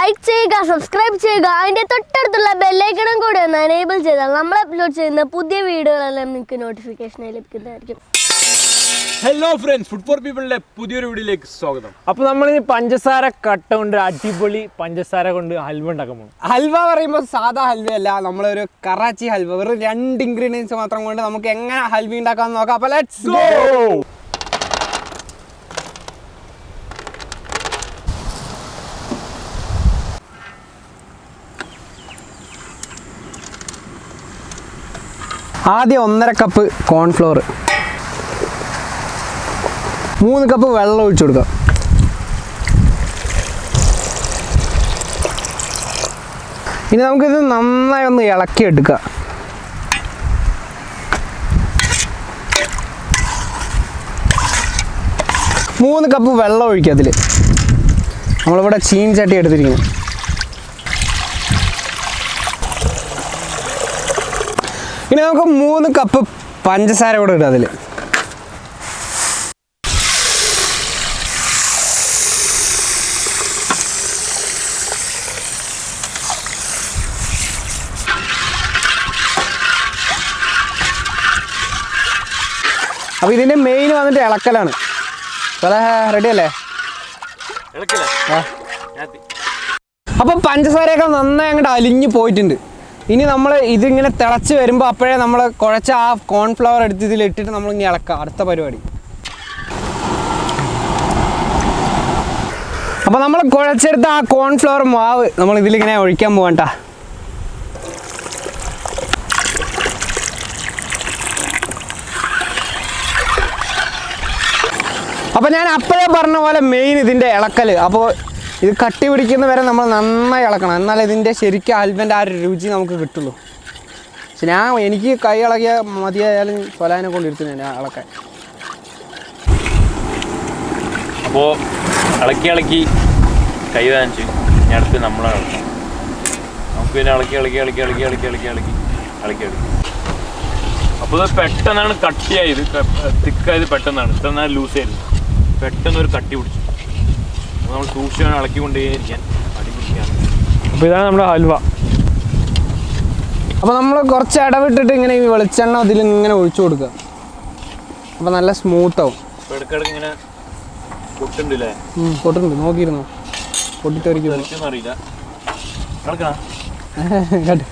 like ചെയ്യുക, subscribe ചെയ്യുക, അതിന്റെ തൊട്ടടുത്തുള്ള ബെൽ ഐക്കണും കൂടി ഒന്ന് എനേബിൾ ചെയ്താൽ നമ്മൾ അപ്ലോഡ് ചെയ്യുന്ന പുതിയ വീഡിയോകളെല്ലാം നിങ്ങൾക്ക് നോട്ടിഫിക്കേഷൻ ലഭിക്കുന്നതായിരിക്കും. ഹലോ ഫ്രണ്ട്സ്, ഫുഡ് ഫോർ പീപ്പിളിന്റെ പുതിയൊരു വീഡിയോയിലേക്ക് സ്വാഗതം. അപ്പോൾ നമ്മൾ ഈ പഞ്ചസാര കട്ട കൊണ്ട് അടിപൊളി പഞ്ചസാര കൊണ്ട് ഹൽവ ഉണ്ടാക്കാൻ പോകും. ഹൽവ പറയുമ്പോൾ സാധാ ഹൽവയല്ല, നമ്മളൊരു കറാച്ചി ഹൽവ. വെറും 2 ഇൻഗ്രീഡിയൻസ് മാത്രം കൊണ്ട് നമുക്ക് എങ്ങനെ ഹൽവ ഉണ്ടാക്കാമെന്ന് നോക്കാം. അപ്പോൾ ലെറ്റ്സ് ഗോ. ആദ്യം 1.5 കപ്പ് കോൺഫ്ലോർ, 3 കപ്പ് വെള്ളം ഒഴിച്ചു കൊടുക്കാം. ഇനി നമുക്കിത് നന്നായി ഒന്ന് ഇളക്കിയെടുക്കുക. മൂന്ന് കപ്പ് വെള്ളം ഒഴിക്കുക. അതിൽ നമ്മളിവിടെ ചീൻചട്ടി എടുത്തിരിക്കുന്നു. ഇനി നമുക്ക് 3 കപ്പ് പഞ്ചസാര കൂടെ ഇടുക അതിൽ. അപ്പോൾ ഇതിൻ്റെ മെയിൻ വന്നിട്ട് ഇളക്കലാണ്. റെഡി അല്ലേ? അപ്പോൾ പഞ്ചസാരയൊക്കെ നന്നായി അങ്ങോട്ട് അലിഞ്ഞ് പോയിട്ടുണ്ട്. ഇനി നമ്മൾ ഇതിങ്ങനെ തിളച്ച് വരുമ്പോൾ അപ്പോഴേ നമ്മൾ കുഴച്ച ആ കോൺഫ്ലവർ എടുത്ത് ഇതിലിട്ടിട്ട് നമ്മളിങ്ങനെ ഇളക്കുക. അടുത്ത പരിപാടി. അപ്പോൾ നമ്മൾ കുഴച്ചെടുത്ത ആ കോൺഫ്ലവർ മാവ് നമ്മൾ ഇതിലിങ്ങനെ ഒഴിക്കാൻ പോകണ്ട. അപ്പോൾ ഞാൻ അപ്പോഴേ പറഞ്ഞ പോലെ മെയിൻ ഇതിൻ്റെ ഇളക്കൽ. അപ്പോൾ ഇത് കട്ടി പിടിക്കുന്ന വരെ നമ്മൾ നന്നായി ഇളക്കണം, എന്നാലേ ഇതിൻ്റെ ശരിക്കും ഹൽവൻ്റെ ആ ഒരു രുചി നമുക്ക് കിട്ടുള്ളൂ. പക്ഷെ എനിക്ക് കൈ ഇളകിയ മതിയായാലും സ്വലാനെ കൊണ്ടിരുത്തുന്നു ഞാൻ ഇളക്കാൻ. അപ്പോൾ ഇളക്കി കൈ വാങ്ങിച്ച് ഞാൻ അടുത്ത് നമ്മളാണ് ഇളക്കണം. നമുക്ക് പിന്നെ ഇളക്കി. അപ്പോൾ ഇത് പെട്ടെന്നാണ് കട്ടിയായത്, തിക്കായത് പെട്ടെന്നാണ്. ഇത്ര നേരം ലൂസ് ആയിരുന്നു, പെട്ടെന്നൊരു കട്ടി പിടിച്ചു. അപ്പോൾ നമ്മൾ സൂക്ഷിച്ചാണ് ഇളക്കിക്കൊണ്ടേയിരിക്കാൻ, അടി പിടിക്കുകയാണ്. അപ്പോൾ ഇതാണ് നമ്മുടെ ഹൽവ. അപ്പോൾ നമ്മൾ കുറച്ച് ഇടവിട്ടിട്ട് ഇങ്ങനെ ഈ വെളിച്ചെണ്ണ ഇതിൽ ഇങ്ങനെ ഒഴിച്ചു കൊടുക്കുക. അപ്പോൾ നല്ല സ്മൂത്താവും. അപ്പോൾ ഇടയ്ക്കിടയ്ക്ക് ഇങ്ങനെ പൊട്ടുണ്ടല്ലേ? പൊട്ടുണ്ട്, നോക്കിയിരുന്നോ? പൊട്ടിത്തെറിക്കും അറിയില്ല. ഇളക്കണം കേട്ടോ.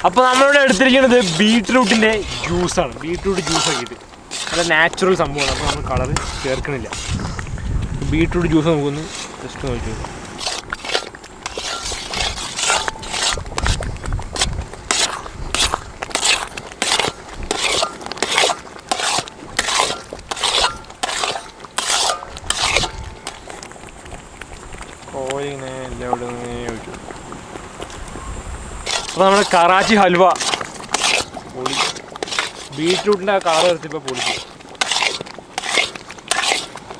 അപ്പോൾ നമ്മളിവിടെ എടുത്തിരിക്കുന്നത് ബീട്രൂട്ടിൻ്റെ ജ്യൂസാണ്. ബീട്രൂട്ട് ജ്യൂസ് ആക്കിയിട്ട് നല്ല നാച്ചുറൽ സംഭവമാണ്. അപ്പോൾ നമ്മൾ കളർ ചേർക്കണില്ല. ബീട്രൂട്ട് ജ്യൂസ് നമുക്കൊന്ന് ജസ്റ്റ് നോക്കി. കോഴിനെ എല്ലാം ഒഴിച്ചു. അപ്പോൾ നമ്മുടെ കറാച്ചി ഹൽവ പൊളി. ബീട്രൂട്ടിൻ്റെ ആ കളർ എടുത്തിപ്പോൾ പൊളിച്ചു.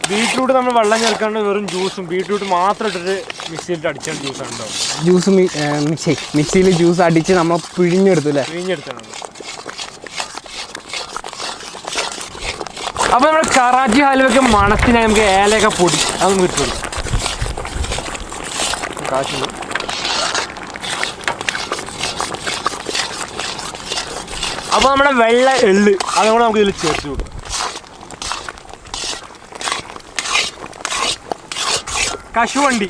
ബീട്രൂട്ട് നമ്മൾ വെള്ളം ചേർക്കാണ്ട് വെറും ജ്യൂസും ബീട്രൂട്ട് മാത്രം ഇട്ടിട്ട് മിക്സിയിലിട്ട് അടിച്ചാൽ ജ്യൂസാണ് ഉണ്ടാവും. ജ്യൂസ് മിക്സിയിൽ ജ്യൂസ് അടിച്ച് നമ്മൾ പിഴിഞ്ഞെടുത്തു അല്ലേ? പിഴിഞ്ഞെടുത്താണ്. അപ്പോൾ നമ്മുടെ കറാച്ചി ഹൽവയ്ക്ക് മണത്തിനായി നമുക്ക് ഏലക്ക പൊടി അതൊന്നും ഇട്ടു കൊടുക്കും. കാശ് അപ്പോൾ നമ്മുടെ വെള്ള എള്ള് അതുകൊണ്ട് നമുക്ക് ഇതിൽ ചേർത്ത് കൊടുക്കാം. കശുവണ്ടി,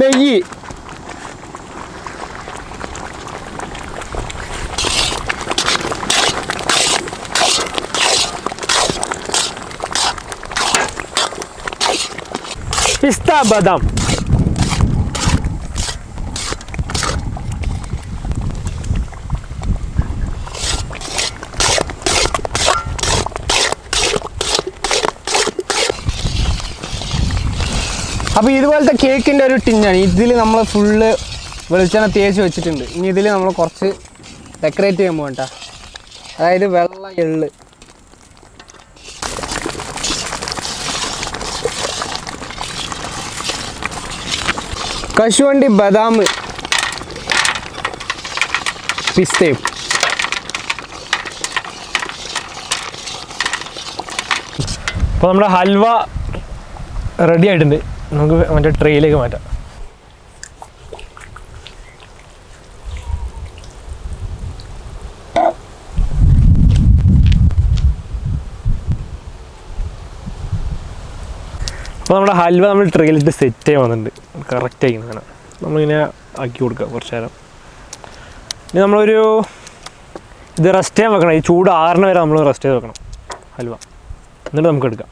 നെയ്യ്, പിസ്ത ബദാം, അപ്പോൾ ഇതുപോലത്തെ കേക്കിൻ്റെ ഒരു ടിന്നാണ്. ഇതിൽ നമ്മൾ ഫുള്ള് വെളിച്ചെണ്ണ തേച്ച് വെച്ചിട്ടുണ്ട്. ഇനി ഇതിൽ നമ്മൾ കുറച്ച് ഡെക്കറേറ്റ് ചെയ്യാൻ പോകണ്ട. അതായത് വെള്ള എള്ള്, കശുവണ്ടി, ബദാം, പിസ്തയും. അപ്പോൾ നമ്മുടെ ഹൽവ റെഡി ആയിട്ടുണ്ട്. നമുക്ക് മറ്റേ ട്രേയിലേക്ക് മാറ്റാം. അപ്പോൾ നമ്മുടെ ഹൽവ നമ്മൾ ട്രേയിലിട്ട് സെറ്റ് ചെയ്യാൻ വന്നിട്ടുണ്ട്. കറക്റ്റ് ആയിരിക്കുന്നതാണ്. നമ്മളിങ്ങനെ ആക്കി കൊടുക്കുക കുറച്ച് നേരം. ഇനി നമ്മളൊരു ഇത് റെസ്റ്റ് ചെയ്യാൻ വെക്കണം. ഈ ചൂട് ആറിന് വരെ നമ്മൾ റെസ്റ്റ് ചെയ്ത് വെക്കണം ഹൽവ. എന്നിട്ട് നമുക്ക് എടുക്കാം.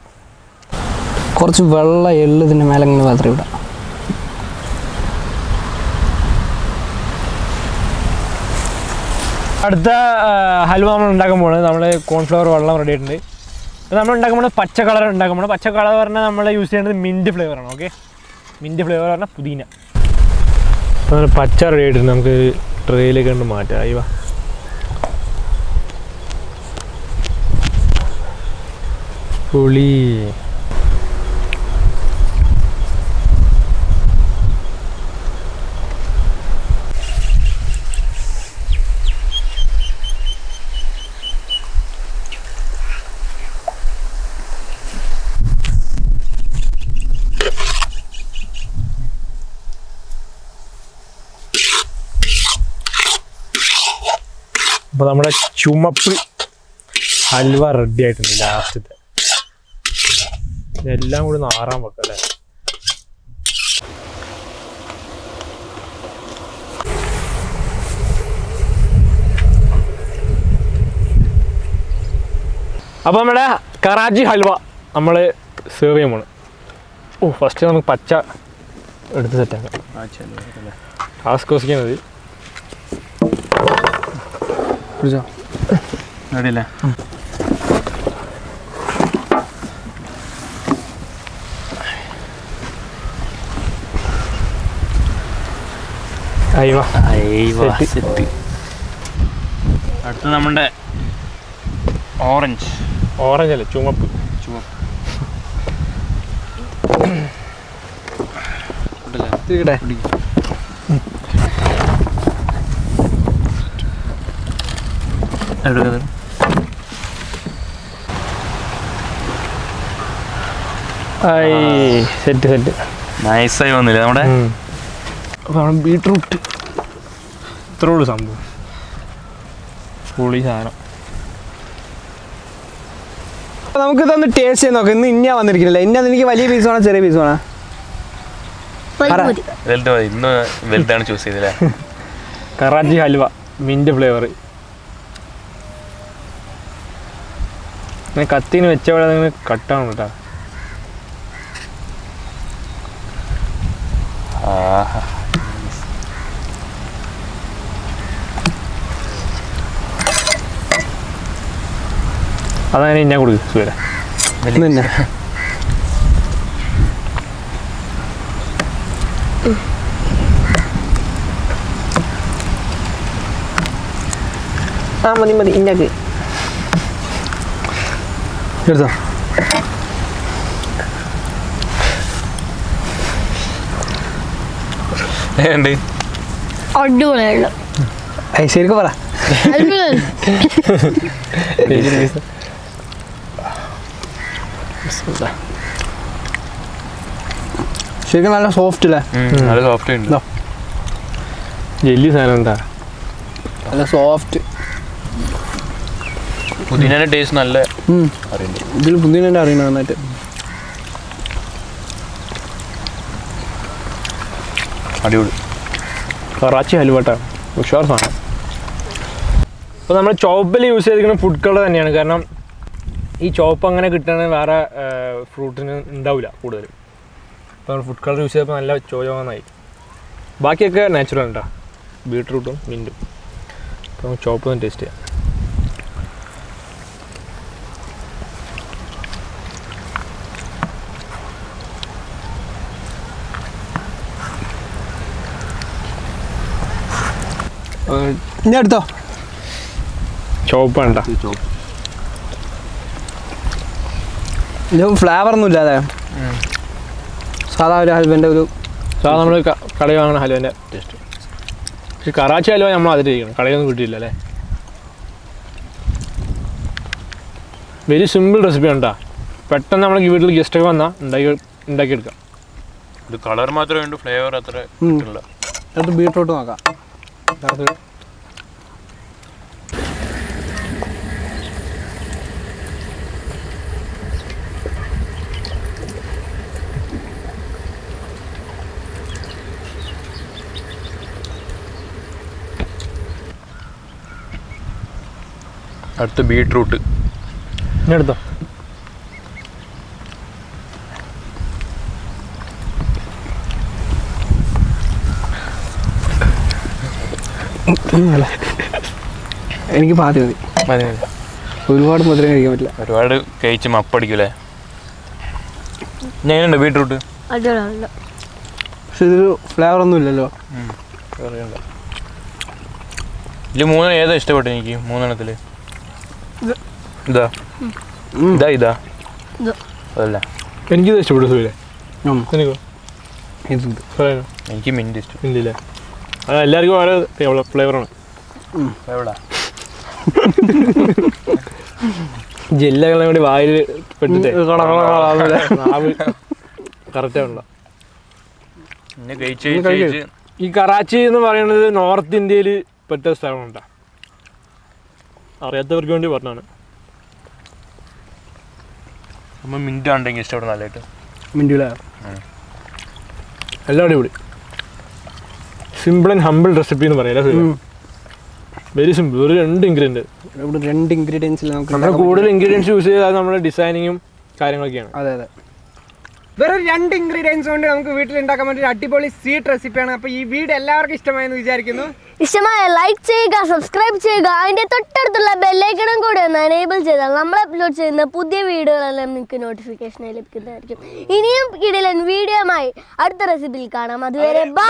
കുറച്ച് വെള്ള എള്ള് ഇതിൻ്റെ മേലെ ഇങ്ങനെ മാത്രം ഇടാം. അടുത്ത ഹൽവ നമ്മൾ ഉണ്ടാക്കാൻ പോകുന്നത് നമ്മൾ കോൺഫ്ലവർ വെള്ളം റെഡി ആയിട്ടുണ്ട്. അപ്പോൾ നമ്മൾ ഉണ്ടാക്കാൻ പോകുന്നത് പച്ച കളർ ഉണ്ടാക്കാൻ പോകുന്നത്. പച്ച കളർ പറഞ്ഞാൽ നമ്മൾ യൂസ് ചെയ്യേണ്ടത് മിൻറ്റ് ഫ്ലേവറാണ്. ഓക്കെ, മിൻറ്റ് ഫ്ലേവർ പറഞ്ഞാൽ പുതിന. അപ്പോൾ നമ്മൾ പച്ച റെഡി ആയിട്ടുണ്ട്. നമുക്ക് ട്രേയിലേക്ക് കൊണ്ട് മാറ്റാം. അയ്യോ, പുളി. അപ്പോൾ നമ്മുടെ ചുമപ്പ് ഹൽവ റെഡി ആയിട്ടുണ്ട്. ലാസ്റ്റത്തെ ഇതെല്ലാം കൂടി ഒന്ന് ആറാൻ വെക്കാം അല്ലേ. അപ്പോൾ നമ്മുടെ കറാച്ചി ഹൽവ നമ്മൾ സെർവ് ചെയ്യാൻ പോണ്. ഫസ്റ്റ് നമുക്ക് പച്ച എടുത്ത് സെറ്റാക്കാം. ടാസ്ക് വസിക്കുന്നത് റെഡിയല്ലേ? അടുത്ത നമ്മുടെ ഓറഞ്ച് അല്ല ചുമപ്പ്. സെറ്റ് നൈസായി വന്നില്ലേ നമ്മുടെ. അപ്പോൾ ബീട്രൂട്ട് ഇത്രേ ഉള്ളൂ സംഭവം. പുളി സാധനം. നമുക്കിതൊന്ന് ടേസ്റ്റ് ചെയ്ത് നോക്കാം. ഇന്ന് ഇന്ന വന്നിരിക്കുന്നില്ല. ഇന്നത് എനിക്ക് വലിയ പീസ് വേണം, ചെറിയ പീസ് വേണം? വലുത് മതി. ഇന്ന് വലുതാണ് ചൂസ് ചെയ്തല്ലേ. Karachi halwa mint flavour. കത്തിന് വെച്ച പോലെ നിങ്ങൾ കട്ടാണ് കേട്ടോ. അതങ്ങനെ ഇന്നെ കൊടുക്കും സൂര്യ. മതി ഇന്നക്ക് എടുത്തോ. അടിപൊളിയാണ്. ശരിക്കും പറ. ശരിക്കും നല്ല സോഫ്റ്റ് അല്ലേ? നല്ല സോഫ്റ്റ് ഉണ്ട്. ജെല്ലി സാധനം എന്താ നല്ല സോഫ്റ്റ്. പുതിനയുടെ ടേസ്റ്റ് നല്ല അറിയുന്നുണ്ട്. ഇതിൽ പുതിനേൻ്റെ അറിയണം നന്നായിട്ട്. അടിപൊളി കറാച്ചി ഹൽവട്ട ഉഷാർ സാധനം. അപ്പോൾ നമ്മൾ ചോപ്പിൽ യൂസ് ചെയ്തിരിക്കുന്ന ഫുഡ് കളർ തന്നെയാണ്. കാരണം ഈ ചോപ്പ് അങ്ങനെ കിട്ടുകയാണെങ്കിൽ വേറെ ഫ്രൂട്ടിന് ഉണ്ടാവില്ല കൂടുതൽ. അപ്പോൾ നമ്മൾ ഫുഡ് കളർ യൂസ് ചെയ്തപ്പോൾ നല്ല ചോന്നായി. ബാക്കിയൊക്കെ നാച്ചുറൽ ഉണ്ടാ, ബീട്രൂട്ടും മിൻറ്റും. അപ്പോൾ നമുക്ക് ചോപ്പ് ഒന്ന് ടേസ്റ്റ് ചെയ്യാം. ഇനി എടുത്തോ. ചോപ്പ് വേണ്ട, ഇത് ഫ്ലേവർ ഒന്നും ഇല്ലാതെ സാധാ ഒരു ഹൽവൻ്റെ ഒരു സാധാ നമ്മൾ കടയിൽ വാങ്ങുന്ന ഹലുവിൻ്റെ ടേസ്റ്റ്. പക്ഷെ കറാച്ചി ഹൽവ നമ്മൾ അതിലിരിക്കണം, കടയൊന്നും കിട്ടിയില്ല അല്ലേ. വെരി സിമ്പിൾ റെസിപ്പി ഉണ്ടാ, പെട്ടെന്ന് നമ്മുടെ വീട്ടിൽ ഗസ്റ്റൊക്കെ വന്നാൽ ഉണ്ടാക്കിയെടുക്കാം. ഇത് കളർ മാത്രമേ ഉണ്ട്, ഫ്ലേവർ അത്ര കിട്ടില്ല. അത് ബീട്രൂട്ട് നോക്കാം. അടുത്ത് ബീട്രൂട്ട് എടുത്തോ. എനിക്ക് പാതി മതി, ഒരുപാട് മധുരം കഴിക്കാൻ പറ്റില്ല. ഒരുപാട് കഴിച്ച് മപ്പടിക്കൂലേ. എങ്ങനെയുണ്ട് ബീട്രൂട്ട്? അടിപൊളിയാണ്. പക്ഷെ ഇതൊരു ഫ്ലേവർ ഒന്നും ഇല്ലല്ലോ. ഇതിൽ മൂന്നെണ്ണം ഏതാ ഇഷ്ടപ്പെട്ടു എനിക്ക്? മൂന്നെണ്ണത്തിൽ ഇതാ ഇതാ ഇതാ അതല്ല എനിക്കിത് ഇഷ്ടപ്പെട്ടു. സുഖില്ലേ എനിക്കോ? എനിക്ക് മിന്റ് ഇഷ്ടം. മിന്റില്ലേ? അത് എല്ലാവർക്കും ഓരോ ഫ്ലേവറാണ്. എവിടാ ജെല്ലകളെ കൂടി വായിൽ പെട്ടിട്ട് കറക്റ്റാണല്ലോ. പിന്നെ കഴിച്ച് ഈ കറാച്ചി എന്ന് പറയുന്നത് നോർത്ത് ഇന്ത്യയിൽ പറ്റിയ സ്ഥലമാണ് കേട്ടോ, അറിയാത്തവർക്ക് വേണ്ടി പറഞ്ഞാണ്. നമ്മൾ മിന്റ് ഉണ്ടെങ്കിൽ ഇഷ്ടപ്പെടും നല്ലതായിട്ട്. മിൻറ്റില്ല എല്ലാം അടിപൊളി. സിമ്പിൾ ആൻഡ് ഹമ്പിൾ റെസിപ്പി എന്ന് പറയാം. Very simple. ഒരു 2 ഇൻഗ്രീഡിയൻറ്റ്, ഇവിടെ 2 ഇൻഗ്രീഡിയൻസിൽ നമുക്ക് നമ്മൾ കൂടുതൽ ഇൻഗ്രീഡിയൻസ് യൂസ് ചെയ്താൽ നമ്മുടെ ഡിസൈനിങ്ങും കാര്യങ്ങളൊക്കെയാണ്. അതെ അതെ. വെറും 2 ഇൻഗ്രീഡിയൻസ് കൊണ്ട് നമുക്ക് വീട്ടിൽ ഉണ്ടാക്കാൻ പറ്റിയ അടിപൊളി സ്വീറ്റ് റെസിപ്പിയാണ്. അപ്പോൾ ഈ വീഡിയോ എല്ലാവർക്കും ഇഷ്ടമായെന്ന് വിചാരിക്കുന്നു. ഇഷ്ടമായ ലൈക്ക് ചെയ്യുക, സബ്സ്ക്രൈബ് ചെയ്യുക, അതിൻ്റെ തൊട്ടടുത്തുള്ള ബെല്ലൈക്കണും കൂടി ഒന്ന് എനേബിൾ ചെയ്താൽ നമ്മൾ അപ്ലോഡ് ചെയ്യുന്ന പുതിയ വീഡിയോകളെല്ലാം നിങ്ങൾക്ക് നോട്ടിഫിക്കേഷനായി ലഭിക്കുന്നതായിരിക്കും. ഇനിയും കിടിലൻ വീഡിയോയുമായി അടുത്ത റെസിപ്പിയിൽ കാണാം. അതുവരെ ബൈ.